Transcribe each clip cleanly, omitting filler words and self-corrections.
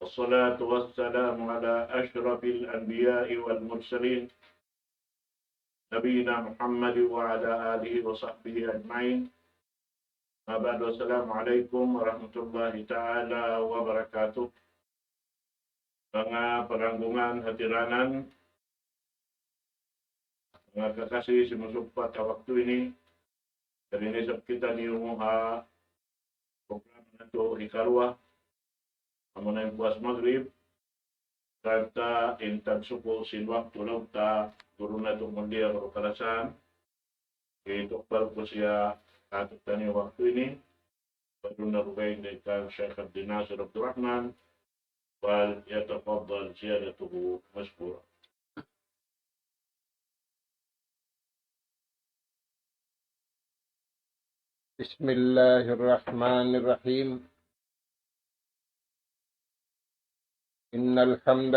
والصلاة والسلام على أشرف الأنبياء والمرسلين نبينا محمد وعلى آله وصحبه أجمعين. ما بعد، والسلام عليكم warahmatullahi ta'ala wabarakatuh. Mga paranggungan hatiranan, mga kakasih simusugpat sa waktu ini, karinisap kita niyong program na ito ikarwa, amo na yung buwas maghrib, kanta intag suko sinwak tulog ta turun na itong mundi ang karasan, itukpal ko siya katok ta niyo waktu ini, baru na rugay na itang Syekh Abdul Nasir Abdul Rahman, wal yatafaddal ziyadatuhu mashkura. بسم الله الرحمن الرحيم. إن الحمد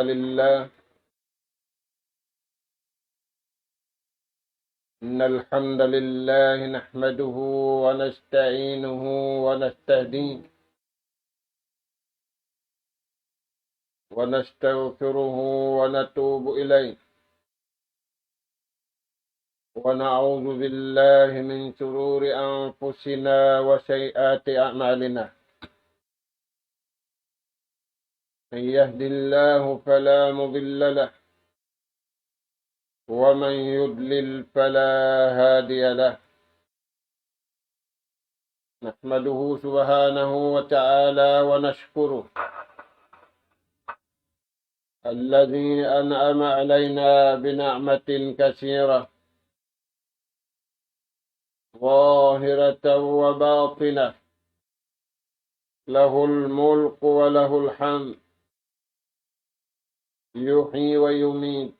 لله نحمده ونستعينه ونستهديه ونستغفره ونتوب إليه ونعوذ بالله من شرور أنفسنا وسيئات أعمالنا. من يهد الله فلا مضل له ومن يضلل فلا هادي له. نحمده سبحانه وتعالى ونشكره الذي أنعم علينا بنعمة كثيرة ظاهرة وباطنة، له الملك وله الحمد، يحيي ويميت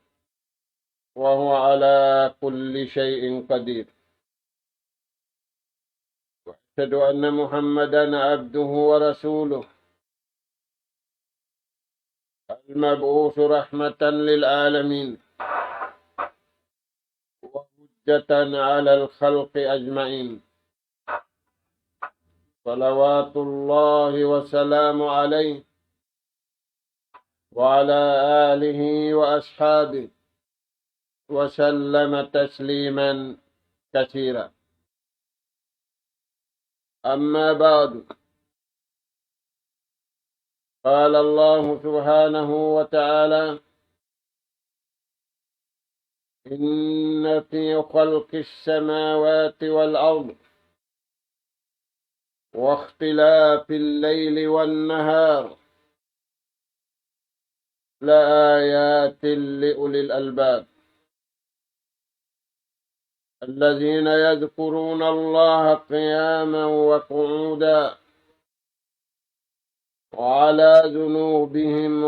وهو على كل شيء قدير. وأشهد أن محمدا عبده ورسوله المبعوث رحمة للعالمين وحجة على الخلق أجمعين، صلوات الله وسلامه عليه وعلى آله وأصحابه وسلم تسليما كثيرا. أما بعد، قال الله سبحانه وتعالى: إن في خلق السماوات والأرض واختلاف الليل والنهار لآيات لأولي الألباب الذين يذكرون الله قياما وقعودا وعلى جنوبهم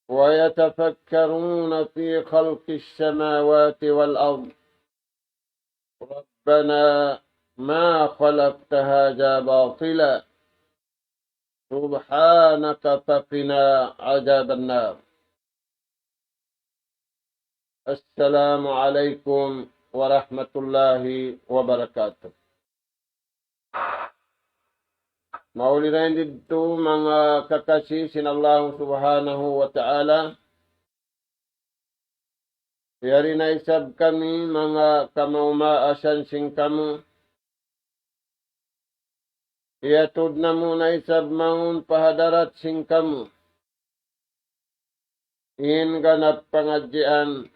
ويتفكرون في خلق السماوات والأرض ربنا ما خلقت هذا باطلا سبحانك فقنا عذاب النار. السلام عليكم ورحمة الله وبركاته. Maulirin dito mga kakasih sinallahu subhanahu wa ta'ala. Yari na isab kami mga kamaumaasan sing kamu. Iatod na muna isab maun pahadarat sing kamu. In ganap pangadjian.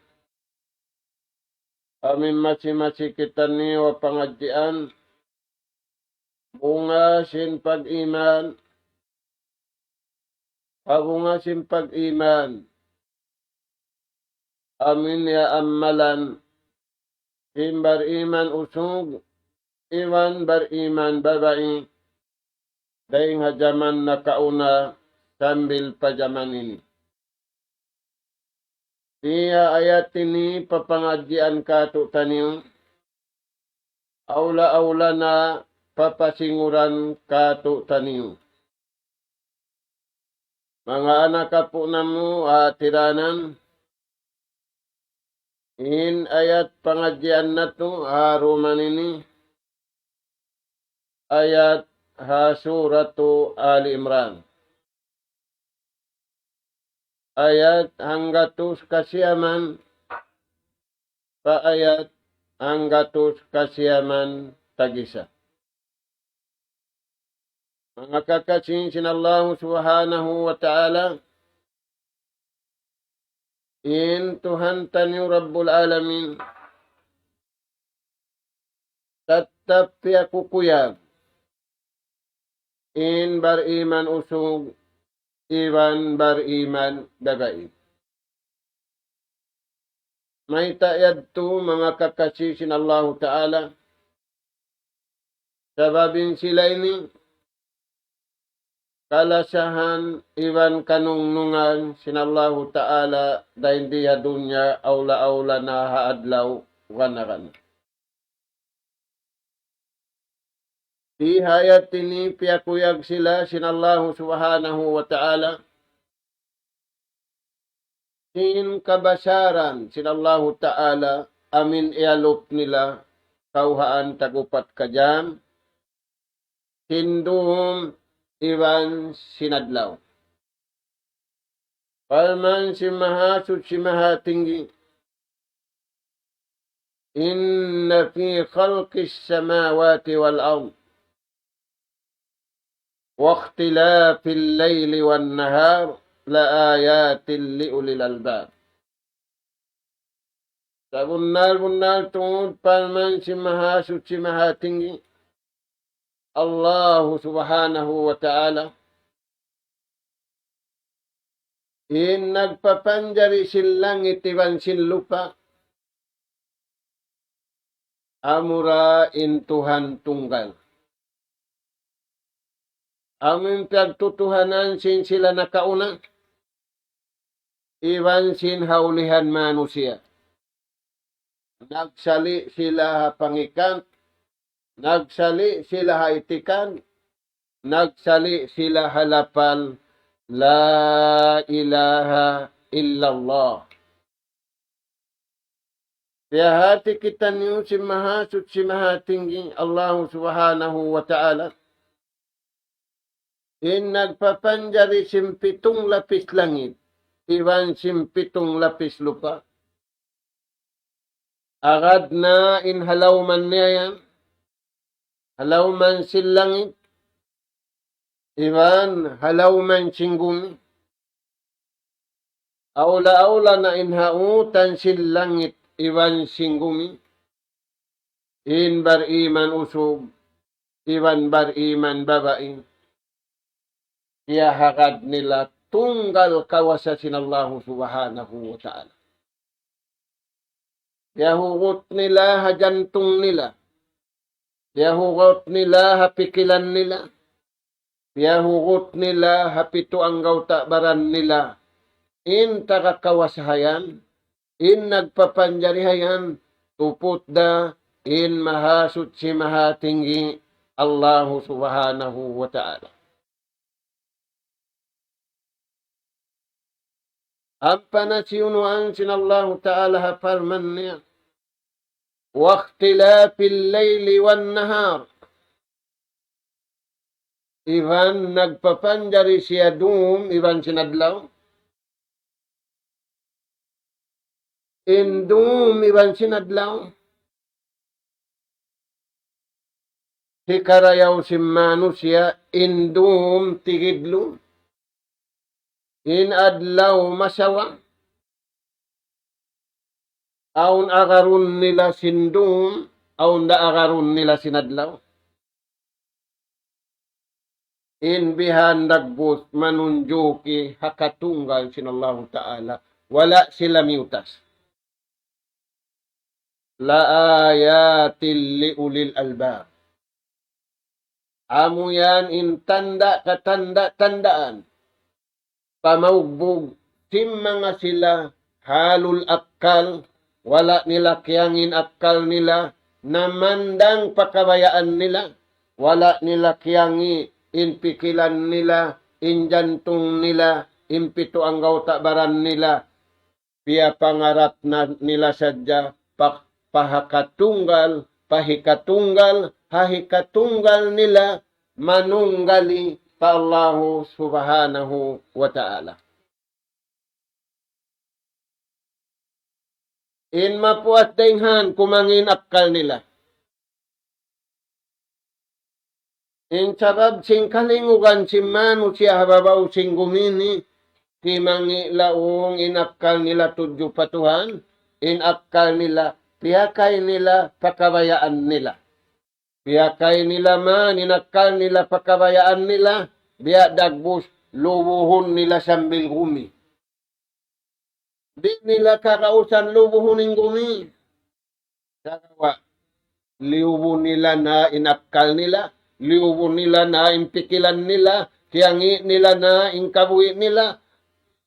Amin masi-masi kita niwa pangadjian. Bunga sin pag-iman, bunga sin pag-iman, amin ya amalan, sin bariman usog, iwan bariman babae, dahing hajaman na kauna sambil pajaman ini. Iya ayat ini papangadjian kato taniyo, aula-aula na papasinguran kato taniyo. Mga anak po namu atiranan, in ayat pangadjian na to haruman ini, ayat ha suratu Ali Imran. Ayat hanggatus kasiaman pa ayat hanggatus kasiaman tagisa. Mga kakasinsin Allah subhanahu wa ta'ala, in Tuhan taniu Rabbul Alamin, tetap ya kukuyag, in bariman usug, iwan bariman dagaib. May tayad to mga kakasisin Allah ta'ala, sababin sila ini, kalasahan iwan kanungnungan sinallahu ta'ala dahil diya dunya awla-awla na haadlaw gana-gana. Di hayat ini piyakuyag sila sinallahu subhanahu wa ta'ala. Sin kabasaran sinallahu ta'ala amin ialop nila kauhaan tagupat kajam. Sinduhum iwan sinadlaw. Palman si mahasud si mahatinggi. Inna fi khalqis samawati wal ard wa ikhtilafil layli wan nahar la ayatin li ulil albab. Sa bunnal tungod palman si mahasud si mahatinggi. Allah subhanahu wa ta'ala in nagpapanjari silangit iwan lupa amura in Tuhan tunggal. Amin pagtutuhanan sin sila nakauna iwan sin haulihan manusia. Nagsali sila pangikan, nagsali sila haitikan, nagsali sila halapan, la ilaha illallah. Kaya hati kita niyo si mahasud si mahatinggi Allah subhanahu wa ta'ala. In nagpapanjari simpitong lapis langit, iwan simpitong lapis lupa. Agad na in halaw man niya yan, halaw man silangit, iwan halaw man singgumi. Aula-aula na inhautan silangit, iwan singgumi. In bariman usog, iwan bariman babae. Kaya hakad nila tunggal kawasasin Allah subhanahu wa ta'ala. Kaya hugot nila hajantong nila. Kaya hugot nila hapikilan nila. Kaya hugot nila hapito ang gawtabaran nila. In takakawasahayan. In nagpapanjarihayan. Tupot da. In mahasud si mahatinggi Allah subhanahu wa ta'ala. Ampana siyunuan sinallahu ta'ala hafarman niya. واختلاف الليل والنهار. Iban nagpapanjari siya doom, iban sinadlaw. Indum iban sinadlaw. Hikarayaw si manusia, indum tigidlo. Inadlaw masawa. Aun agarun nila sindum, aun da agarun nila sinadlaw. In bihan nagbus manunjuki hakatunggal sinallahu ta'ala. Wala sila miutas. La ayatil li ulil albab. Amo yan in tanda katanda-tandaan. Pamaugbog sim mga sila halul akkal. Wala nila kiyangin akkal nila. Namandang pakabayaan nila. Wala nila kiyangi inpikilan nila, injantong nila, impito ang gawtabaran nila, piya pangarap na nila sadya, pahikatunggal nila, manunggali pa Allah subhanahu wa ta'ala. In mapuat denghan kumangin akal nila. In sabab sing kalingugan si manu siya hababaw sing gumini, kimangi laong inakal nila tudyo patuhan, inakal nila, piyakay nila pakabayaan nila. Piyakay nila man, inakal nila pakabayaan nila, biya dagbus, lubuhon nila sambil gumi. Di nila kakausan lubuhon ng gumi. Kagawa, liubo nila na inakal nila, liubo nila na impikilan nila, kiyangi nila na ingkabuhi nila,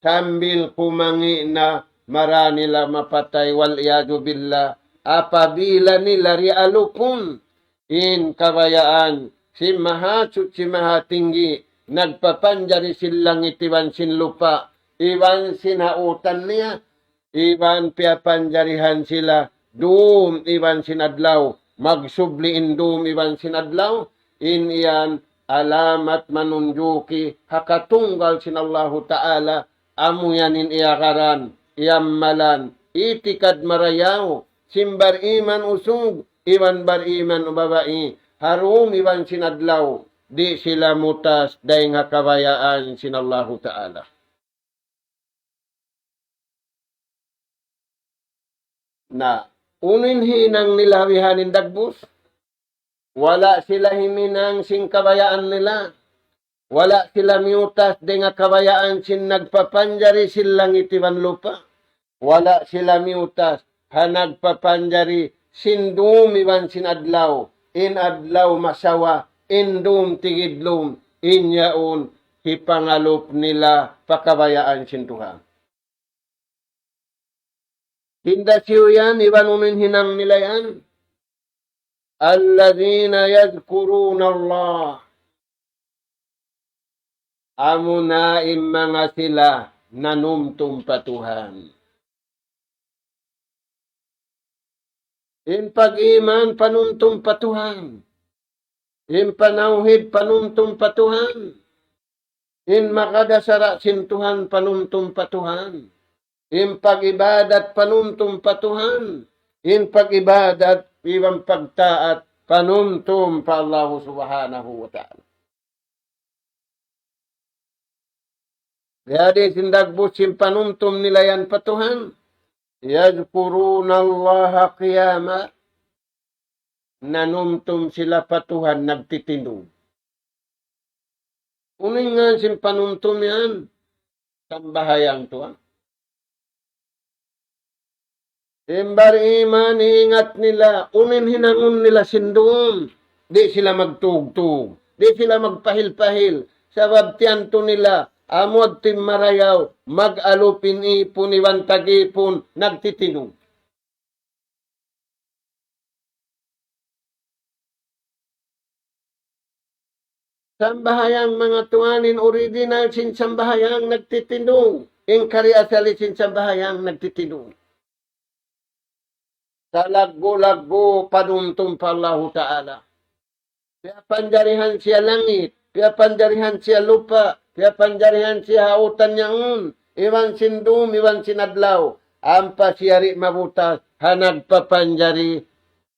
sambil kumangi na mara nila mapatay wal iyadu billah, apabila nila rialupun in kabayaan si mahasut si mahatinggi nagpapanjari silang itiwan sin lupa iwan sinautan niya iwan piapanjarihan sila dum iwan sinadlaw magsubli indum iwan sinadlaw in iyan alamat manunjuki hakatunggal sinallahu ta'ala amuyanin iakaran iyammalan itikad marayaw simbar iman usug iwan bar iman ubabai harum iwan sinadlaw di sila mutas dahil nga kabayaan sinallahu ta'ala. Na unin hinang nilawihanin dagbus, wala sila himinang sing kabayaan nila, wala sila miutas dahil nga kabayaan sin nagpapanjari silang itiwan lupa, wala sila miutas ha nagpapanjari sindum iwan sinadlaw, inadlaw masawa, indum tigidlum, inyaon, hipangalup nila pakabayaan sin Tuhan. Hinda siyo yan, iwan unin hinang nila yan. Alladhina yadhkuruna Allah. Amunaim mga sila nanumtum patuhan. In pag-iman, panuntum patuhan. In panauhid, panuntum patuhan. In makadasara sintuhan, panuntum patuhan. In pag-ibadat, panuntum patuhan. In pag-ibadat, ibang pagtaat, panuntum pa Allah subhanahu wa ta'ala. Kaya di sindagbus yung panuntum nila yan patuhan. Yadhkuruna Allah qiyama. Nanumtum sila patuhan, nagtitindog. Unin nga sin panuntum yan. Tambahayang to. Imbar iman, ingat nila. Unin hinangon nila sindum. Di sila magtugtog. Di sila magpahil-pahil. Sabab tiyanto nila. Amod tim marayaw, mag-alupin ipon, iwan tag-ipon, nagtitinog. Sambahayang mga tuwanin, original sin sambahayang nagtitinog. Ingkari asali sin sambahayang nagtitinog. Sa lagbo-lagbo, panuntum pa Allah Ta'ala. Kaya panjarihan siya langit, kaya panjarihan siya lupa, kaya panjarihan siya hautan niyaon, iwan sindum, iwan sinadlaw, ampa siyari mabutas, hanagpapanjari,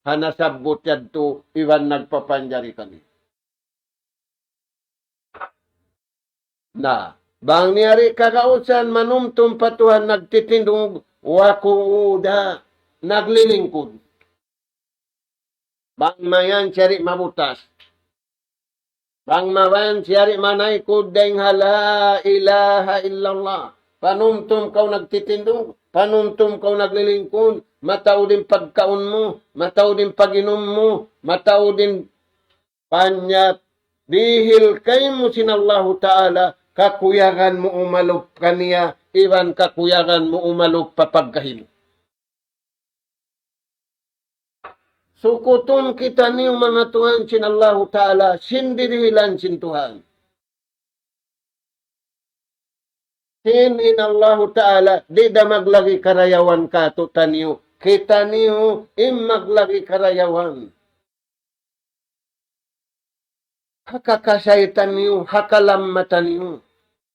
hanasabot yadto, iwan nagpapanjari kami. Na, bang niyari kakausan, manumtum patuhan, nagtitindog, wakuuda, naglilingkod. Bang mayan siyari mabutas, bang mawan siyari manay kudeng hala ilaha illallah. Panumtum kau nagtitindog, panumtum kau naglilingkod, matao din pagkaon mo, matao din paginom mo, matao din panyat. Dihil kay mo sinallahu ta'ala, kakuyagan mo umalup kaniya, iwan kakuyagan mo umalup papagkahimo. Sukutun kita niyo mga Tuhan sinallahu ta'ala, sindirihilan sin Tuhan. Sin inallahu ta'ala, di da maglagi karayawan kato taniyo. Kita niyo, maglagi karayawan. hakakasaytan niyo, hakalamatan niyo,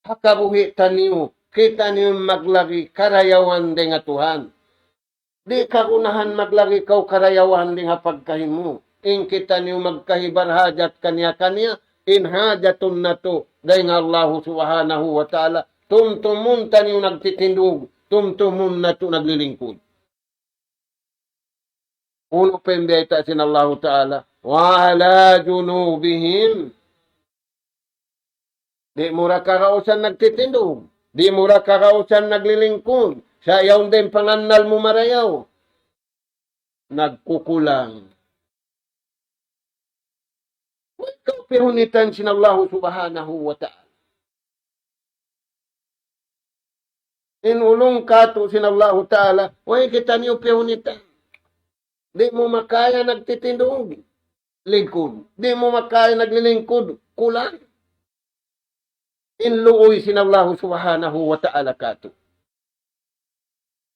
hakabuhitan niyo, kita niyo maglagi karayawan din nga Tuhan. Di ka kunahan maglagi kaw karayawan din nga pagkahimo. In kita niyo magkahibar hajat kanya-kanya, in hajatun na to, dahil nga Allah subhanahu wa ta'ala, tumtumun ta niyo nagtitindog, tumtumun na to naglilingkod. Uno pa yung biyayta sin Allah ta'ala, wa ala junubihim. Di mura kakausan nagtitindog, di mura kakausan naglilingkod, sa yaw din panganal mo marayaw. Nagkukulang. Ikaw pirunitan sin Allah subhanahu wa ta'ala. Inulong kato sin Allah ta'ala, way kita niyo pirunitan. Di mo makaya nagtitindog, lingkod. Di mo makaya naglilingkod, kulang. Inluoy sin Allah subhanahu wa ta'ala kato.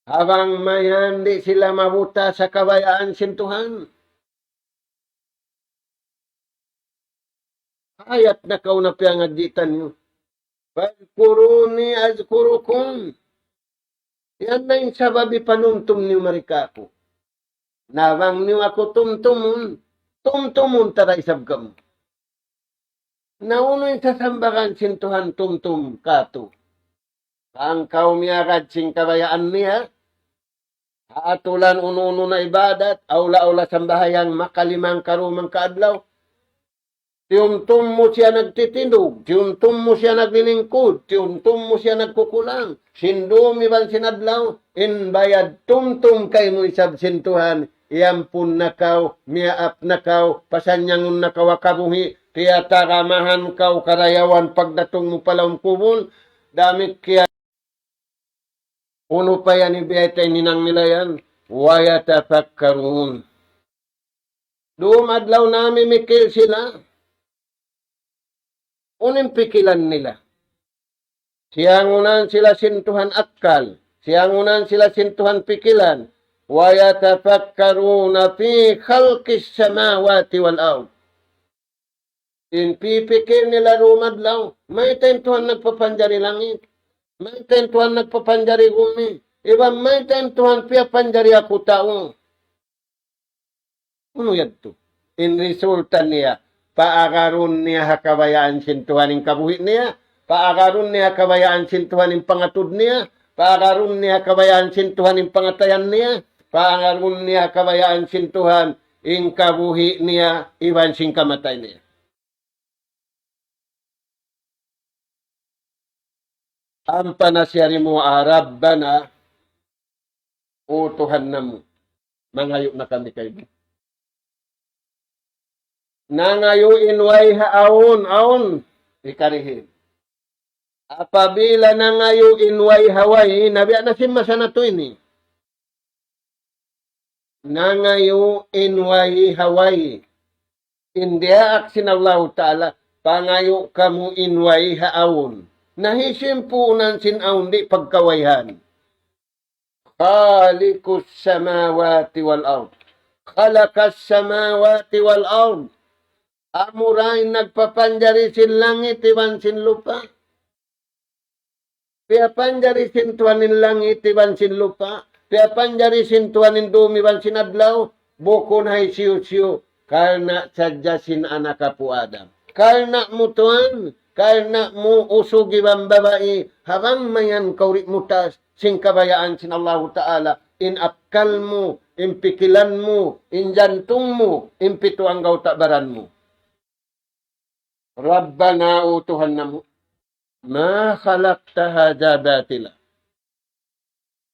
Habang mayan di sila mabuta sa kabayaan sin Tuhan. Ayat na kau na piangagitan nyo. Fadkuruni azkurukum. Yan na yung sababi panumtum niyo marikapo. Nawang niyo ako tumtumun. Tumtumun taray sabgam. Nauno yung sasambakan sin Tuhan tumtum kato. Ang kau miyagad sing kabayaan niya. Haatulan uno-uno na ibadat. Aula-aula sambahayang makalimang karumang kaadlaw. Tiyumtum mo siya nagtitindog, tiyumtum mo siya naglilingkod, tiyumtum mo siya nagkukulang. Sindumi ban sinadlaw, inbayad tumtum kay mo isab sintuhan, iampun na kaw, miaap na kaw, pasanyangon na kaw akabuhi, tiyataramahan kaw karayawan pagdatong mo palawang kubol, damit kaya uno pa yan ibiyatay ninang nila yan, wayatafakkarun. Dumadlaw namin mikil sila, uning pikilan nila. Siyangunan sila sintuhan akkal. Siyangunan sila sintuhan pikilan. Wa yatafakkaruna fi khalqis samawati wal ard. In pipikir nila rumadlaw. May tentuhan nagpapanjari langit. May tentuhan nagpapanjari gumi. Iba may tentuhan piyapanjari ako tao. Ano yan to? In resulta niya, paagaron niya hakabayaan sintuhaning kabuhi niya, paagaron niya kabayaan sintuhaning pangatud niya, paagaron niya kabayaan sintuhaning pangatayan niya, paagaron niya kabayaan sintuhan ing kabuhi niya, iwan sing kamatay niya. Ang panasyari mo, Rabbana, o Tuhan na mo, mangayo na kami kayo. Nangayo inway haon, ikarihin. Apabila nangayo inway haway, nabiya na simasa na to ini. Nangayo inway haway. India aksin Allah Ta'ala, pangayo kamu inway haon. Nahisimpunan sinaon di pagkawayhan. Khaliqus samawati wal ard. Khalaqas samawati wal ard. Amuray nagpapanjari sin langit, iwan sin lupa. Piapanjari sin tuwanin langit, iwan sin lupa. Piapanjari sin tuwanin dumi, iwan sin adlaw. Bukon hay siyo-siyo. Karna sadya sin anak po Adam. Karna mo tuwan. Karna mo usugi bang babae. Habang mayan kaurit mutas. Sin kabayaan sin Allah Ta'ala. In akkal mo. In pikilan mo. In jantung mo. In pituang gaw takbaran mo. Rabbana o Tuhan namu, ma khalaqta hadha batila.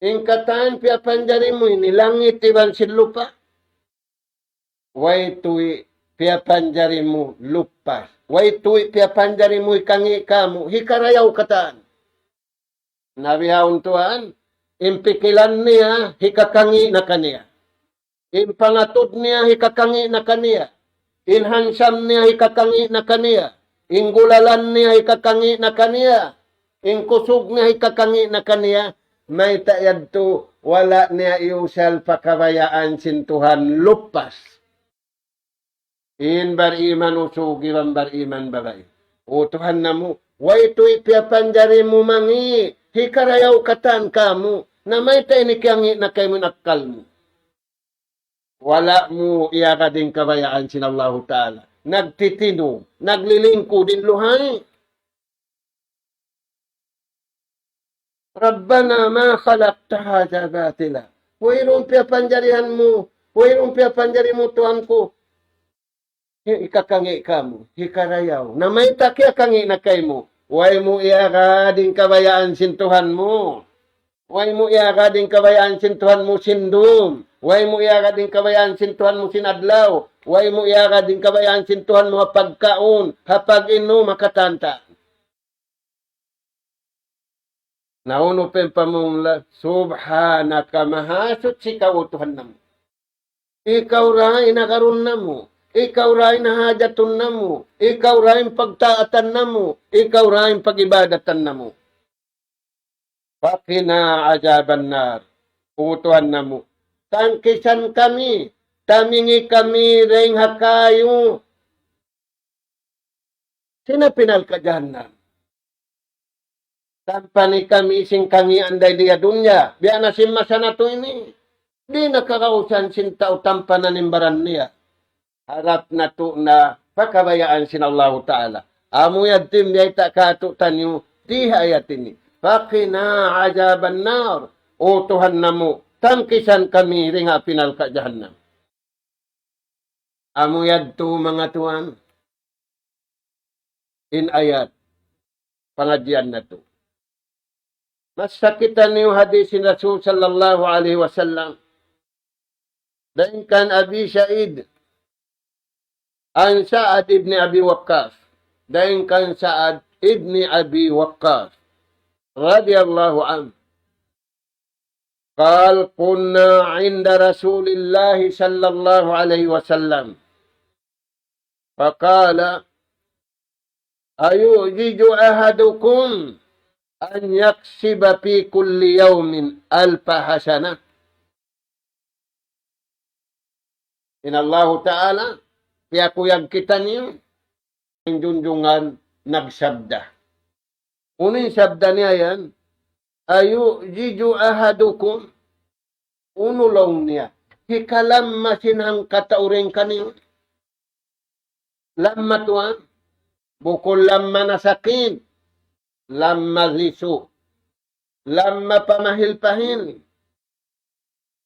Ingkatan piapanjari mo inilangit iban sin lupa. Way tuwi piapanjari mo lupas. Way tuwi piapanjari mo ikangi kamu hikarayaw kataan. Nabihaon Tuhan, impikilan niya hikakangi na kaniya. Impangatod niya hikakangi na kaniya. Inhansam niya hikakangi na kaniya. Ingulalan niya hikakangi na kaniya. Ingkusog niya hikakangi na kaniya. May tayad to, wala niya iusal pakabayaan sin Tuhan lupas. In bariman usugi wan bariman babay. Utuhan na mo. Way tu'y piyapanjari mo mangi. Hikarayaw katan kamu. Na may tayo ni kiyangi na kayo nakal mo. Wala mo iya ka din kabayaan sinallahu ta'ala. Nagtitino. Naglilingko din luhay. Rabbana ma khalaqta hadha batila. Way rumpia panjarihan mo. Way rumpia panjari mo Tuhan ko. Ikakangi ka mo. Hikarayaw. Na may takya kangi na kay mo. Way mo iya ka din kabayaan sin Tuhan mo. Way mo iya ka din kabayaan sin Tuhan mo sindum. Way mo iya ka din kabayaan sin Tuhan mo sinadlaw. Way mo iya ka din kabayaan sin Tuhan mo hapagkaon. Hapag-ino makatanta. Nauno pempamula, subhanaka mahasot si kautuhan na mo. Ikaw ra inakaroon na mo. Ikaw ra inahajatun na mo. Ikaw ra pagtaatan na mo. Ikaw ra pagibadatan na mo. Pakina ajaban nar. Utuhan na mo. Tangkisan kami. Tamingi kami ring hakayo. Sina pinal ka dyan. Tampani kami sing kangi anday dia dunya. Biya na si masana to ini. Di nakakausan sinta utampanan imbaran niya. Harap na to na pakabayaan sin Allah Ta'ala. Amo yadim yay takato tanyo. Di hayatin ni. Pakina ajaban nar. O Tuhan na mo. Tangkisan kami ring pinal ka jahannam. Amo yad to mga tuan. In ayat. Pangadyan na to. Mas sakitan yung hadis ni Rasul sallallahu alaihi wasallam. Dan kan Abi Sa'id an Sa'ad ibn Abi Waqqas. Dan kan Sa'ad ibn Abi Waqqas radhiyallahu anhu. قال كنا عند رسول الله صلى الله عليه وسلم فقال أيعجز أحدكم أن يكسب في كل يوم 1000 حسنة. In Allah Ta'ala, kaya kuyag kita niyo, ang junjungan nagsabda. Unin sabda niya yan, ayu'jiju ahadukum, unulong niya, hikalam masinang katauring kaniyo. Lamma tuan, bukol lamma nasakin, lamma lisu, lamma pamahil-pahil,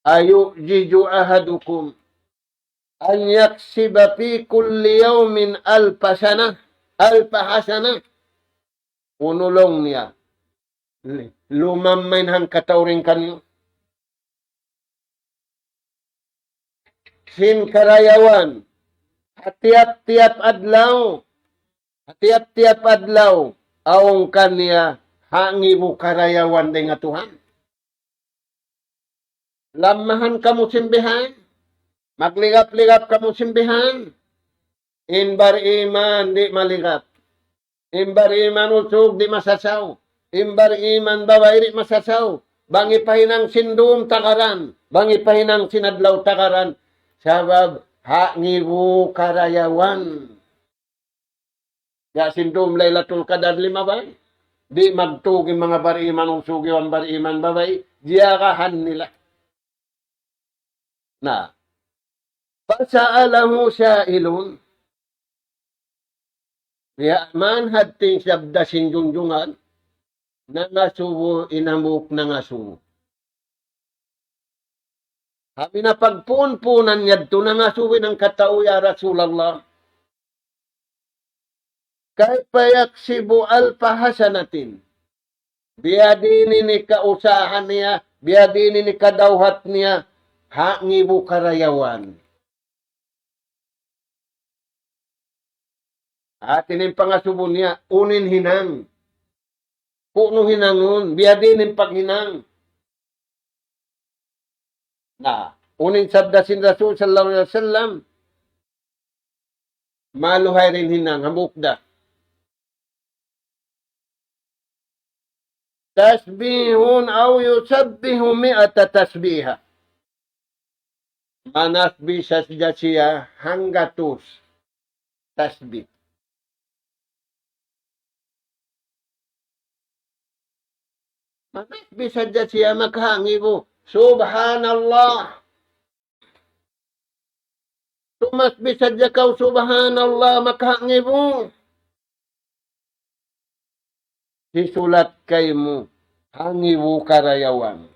ayu'jiju ahadukum, an yaksiba fi kulli yawmin 1000 hasanah. Unulong niya, lumamay hang katauring kanyo. Sin karayawan, hatiap-tiap adlaw, awong kanya, hangi mo karayawan din nga Tuhan. Lamahan ka mo simbihan, magligap-ligap ka mo simbihan, inbar iman di maligap, inbar iman usog di masasaw, imbar iman babay di masasaw, bangi pahinang sindum takaran, bangi pahinang sinadlaw takaran, sabab hangi mo karayawan. Ya sindum Laylatul Qadar 5 ba? Di magtugi mga bariman usugi ang bariman babay, diyakahan nila. Na, pasaalahu sa'ilun, ya man hating sabda sinjunjungan, na ngasubo inamuk na ngasubo. Habi na pagpunpunan yadto na ngasubo ng katao ya Rasulallah. Kay payaksibu 1000 hasanatin. Biyadini ni kausahan niya, biyadini ni kadawhat niya, hangi mo karayawan. Atin yung pangasubo niya, unin hinang. Puno hinangon, biyadini paghinang. Na, unin sabda sin Rasul sallallahu alaihi wasallam, maluhay rin hinang, hamukda. Tasbihun aw yusabbihu 100 tasbiha. Manasbi sa siya hanggatus. tasbih. Manasbih saja siya maghangi mo. Subhanallah. Tumasbih saja kau subhanallah maghangi mo. Sisulat kay mo. Hangi mo karayawan.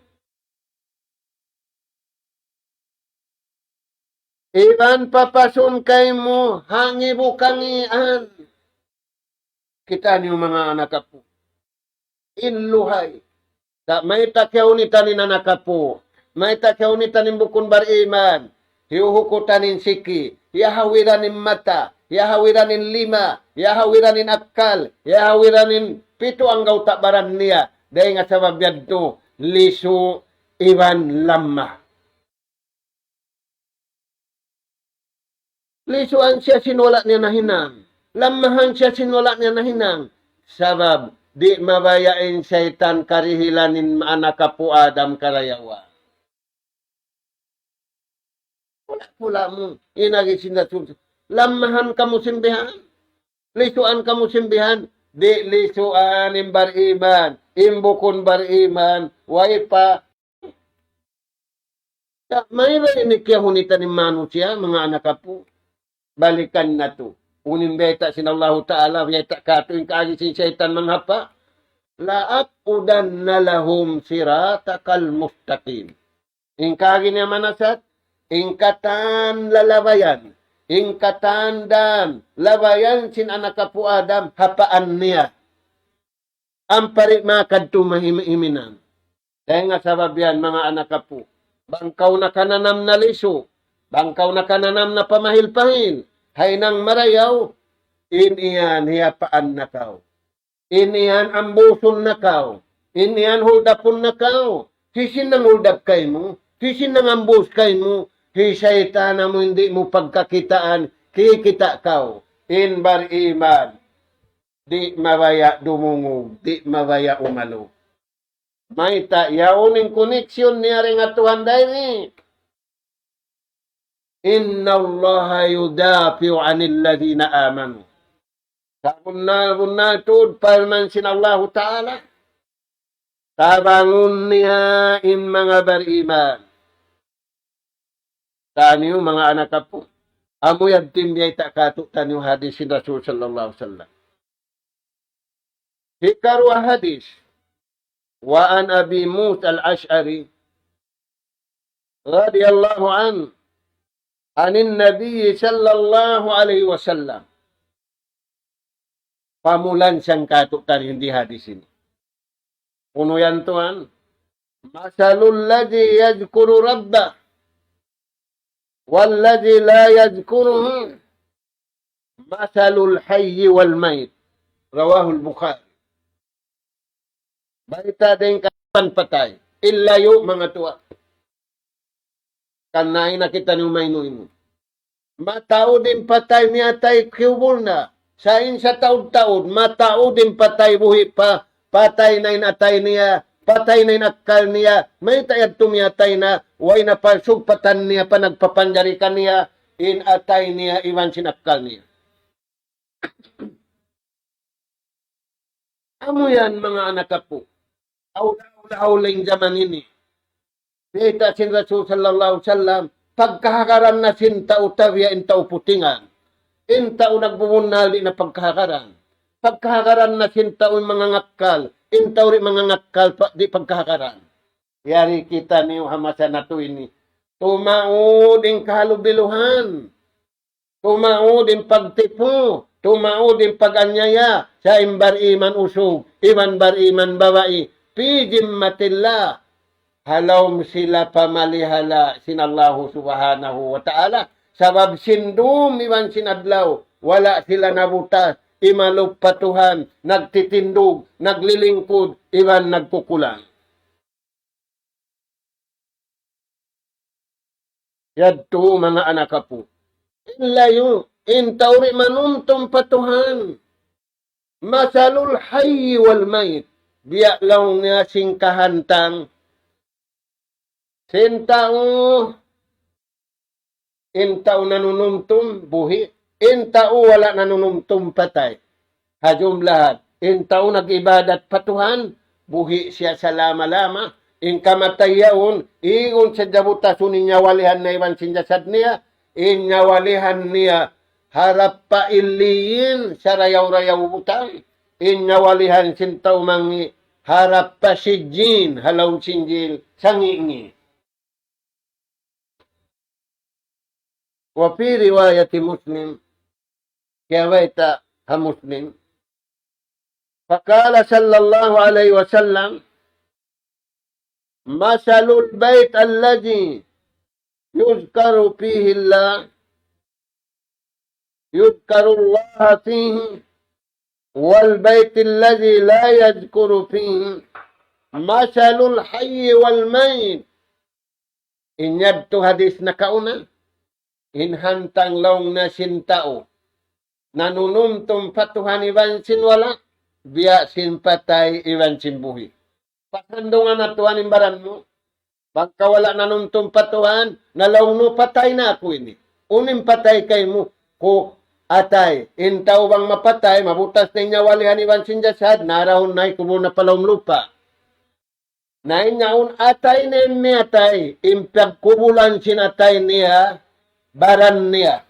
Iban papasun kay mo, hangi mo kangian. Kita niyo mga anak po. Inluhay. May takyaw ni tanin anak po. May takyaw ni tanin bukun bariman. Hiuhukutanin siki. Yahawiranin mata. Yahawiranin lima. Yahawiranin akal. Yahawiranin pito ang gautabaran niya. Dahil nga sa babiyad to, liso iban lamma. Lisuan siya sinwala niya na hinang. Lamahan siya sinwala niya na hinang. Sabab, di mabayain syaitan karihilanin anak po Adam karayawa. Pula mo. Inagisin na susunod. Lamahan ka mo simbihan. Lisuan ka mo simbihan. Di lisuan imbariman. Imbukon bariman. Way pa. May rinig kaya hunita ni manusia, mga anak po. Balikan na to. Unin beta sin Allah Ta'ala, beta kato yung kaagisin syaitan manghapa. Laak udan na lahum siratakal mustaqim. Ingkagi niya manasat, ingkatan lalabayan, ingkatan dan labayan sin anak po Adam, hapaan niya. Ang parimakad tumahiminan. Dahil nga sabab yan, mga anak po, bangkaw na kananam na liso, bangkaw na kananam na pamahil-pahil, hay nang marayaw, iniyan hiyapaan na kaw. Iniyan ambuson na kaw. Iniyan huldapon na kaw. Hisin nang huldap kay mo, hisin nang ambus kay mo, hisayta na mo hindi mo pagkakitaan, kikita kaw. Inbar iman, di mabaya dumungog, di mabaya umalo. May yauning koneksyon niya rin at Tuhan dahil Inna Allah yudafi'u 'anil ladina amanu. Sabunna tud parman sin Allah Ta'ala. Tabangun niya in mga bariman. Taniyo mga anak po. Amo yagtim niya itakato taniyo hadis sin Rasul sallallahu alaihi wasallam. Hikarwa hadis. Wa an Abi Musa al-Ash'ari radhiyallahu anhu anin Nabi sallallahu alaihi wasallam. Pamulan siyang katuktan hindi hadis ini. Puno yan tuan. Masalul ladhi yadhkuru rabba wal ladhi la yadhkuruhu masalul hayyi wal mayt. Rawahul Bukhari. Baita din kapan patay. Ilayo mga tuwa. Kanay nakita niyo may nuin. Matao din patay niya tay kiubol na. Sain sa taod-taod, matao din patay buhi pa. Patay na inatay niya. Patay na inakal niya. May tayad tumiyatay na. Way na pasugpatan niya pa nagpapanjarikan niya. Inatay niya iwan sinakal niya. Amo yan mga anak po. Aula-ulaing zaman ini. Kita sin Rasul sallallahu alaihi wasallam pagkahakaran na sinta utawya intao putingan. Intao nagbumunali na pagkahakaran. Pagkahakaran na sinta mga ngakal. Intao rin mga ngakal di pagkahakaran. Yari kita niyo hamasa na to ini. Tumaod ang kahalubiluhan. Tumaod ang pagtipo. Tumaod ang pag-anyaya sa imbar iman usog. Iman bar iman babae. Pijim matilla. Halawm sila pamalihala sinallahu subhanahu wa ta'ala. Sabab sindum iwan sinadlaw. Wala sila nabutas. Imalog patuhan. Nagtitindog. Naglilingkod. Iwan nagkukulang. Yadto mga anak po. Inlayo. Intawri manuntom patuhan. Masalul hayyi wal mayt. Biya lang nga singkahantang. Sintao. Intaw nanununtom buhi. Intao wala nanunumtum patay. Hajum lahat. Intao nag-ibadat patuhan, buhi siya sa lama-lama. In kamatayaon, ingon sa jabutasun inyawalihan na iwan sinjasad niya, inyawalihan niya harap pa iliin sa rayaw-rayaw butang. Inyawalihan sintaw mangi harap pa si Jin, halaw sinjil, sangingi. Wa fi riwayati Muslim, kiawaita ha Muslim, faqala sallallahu alaihi wasallam, masalul bait alladhi yuzkaru fihi Allah, yuzkaru Allah fihi, wal bait alladhi la yadhkuru fihi, masalul hayy wal mayt. Inyadto hadis na kauna, inhantang laong na sintao, nanunumtum patuhan iwan sinwala, biya sin patay iwan sin buhi. Pasandungan na tuhan imbaran mo, pagka wala nanuntum patuhan, nalaong no patay na ako ini. Unim patay kay mo, ko atay, intaw bang mapatay, mabutas na inyawalihan iwan sin jasad, narahon na ikubo na palawang lupa. Na inyaon atay na mi atay, impagkubulan sin atay niya, baran niya.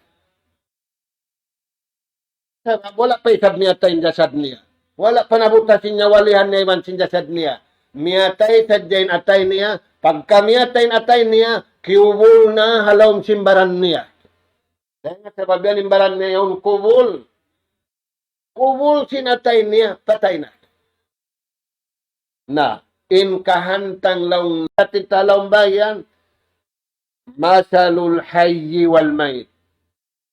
Wala pa isab niya tayo jasad niya. Wala pa nabutasin niya walihan niya iman sin jasad niya. Miyatay sadyain atay niya. Pagka miyatay atay niya, kiubul na halawang simbaran niya. Dahil nga sababian imbaran niya yung kubul. Kubul sinatay niya, patay na. Na, inkahantang laong natitalaong bayan, masalul hayyi wal mayt.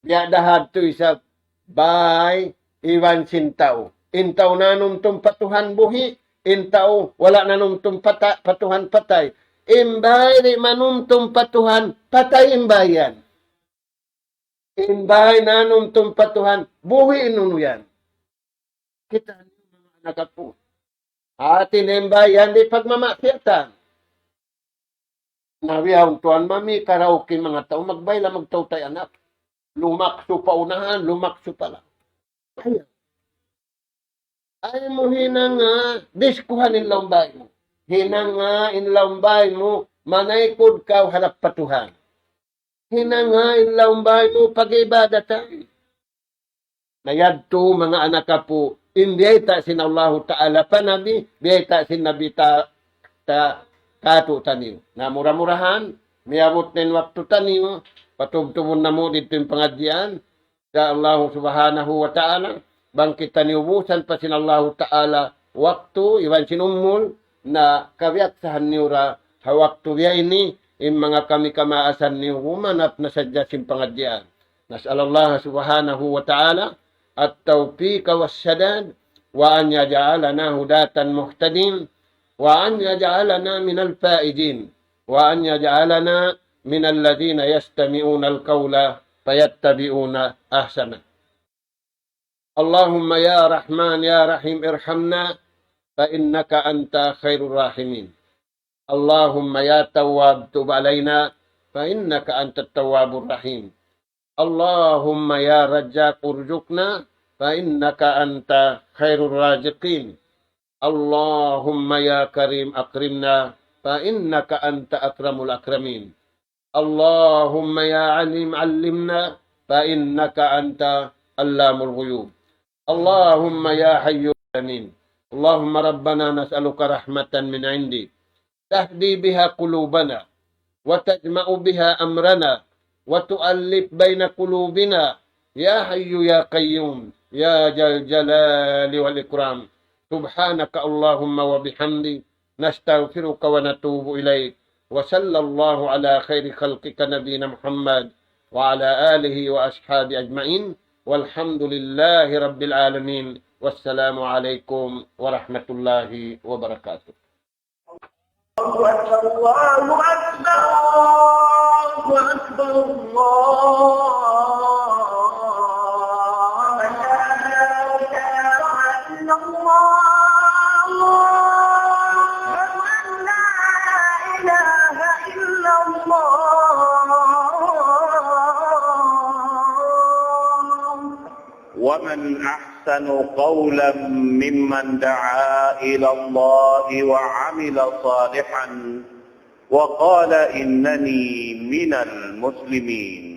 Biya dahad to isa bay iwan sintaw. Intaw nanumtum patuhan buhi, intaw wala nanumtum patuhan patay. Imbay di manumtum patuhan patay imbayan. Imbay nanumtum patuhan buhi inunuyan. Kita mga anak ako. Atin imbayan di pagmamakyatan. Nawiyang tuan mami, karaoke mga tao, magbayla magtaw tayo anak. Lumakso pa unahan, lumakso pala. Ay mo hinanga, diskuhan in laumbay mo. Hinanga in laumbay mo, manaykod ka harap patuhan. Hinanga in laumbay mo, pag-ibadatan. Nayadto mga anak po, hindi ta sin Allah Ta'ala panabi, di ta sin Nabi ta kato taniw. Na mura-murahan, miyabot na waktu taniw, patubtubon na mo dito yung pangadyan, sa Allah Subhanahu wa Ta'ala, bangkit taniubusan pa sin Allah Ta'ala, waktu, iwan sinumul, na kawiaksahan niura, ha waktu biya ini, yung mga kami kamaasan niyo, humanap na sadya sin pangadyan. Nas'al Allah Subhanahu wa Ta'ala, at-tawfiq was-sadad, wa an yaj'alana hudatan muhtadin, وأن يجعلنا من الفائزين وأن يجعلنا من الذين يستمعون القول فيتبعون أحسنه. اللهم يا رحمن يا رحيم ارحمنا فإنك أنت خير الراحمين. اللهم يا تواب تب علينا فإنك أنت التواب الرحيم. اللهم يا رزاق ارزقنا فإنك أنت خير الرازقين. اللهم يا كريم أكرمنا فإنك أنت أكرم الأكرمين. اللهم يا عليم علمنا فإنك أنت علام الغيوب. اللهم يا حي آمين. اللهم ربنا نسألك رحمة من عندك تهدي بها قلوبنا وتجمع بها أمرنا وتؤلف بين قلوبنا يا حي يا قيوم يا ذا الجلال والإكرام. سبحانك اللهم وبحمدك نستغفرك ونتوب إليك وصلى الله على خير خلقك نبينا محمد وعلى آله وأصحابه أجمعين والحمد لله رب العالمين والسلام عليكم ورحمة الله وبركاته. الله أكبر الله أكبر الله أكبر الله ومن أحسن قولا ممن دعا إلى الله وعمل صالحا وقال إنني من المسلمين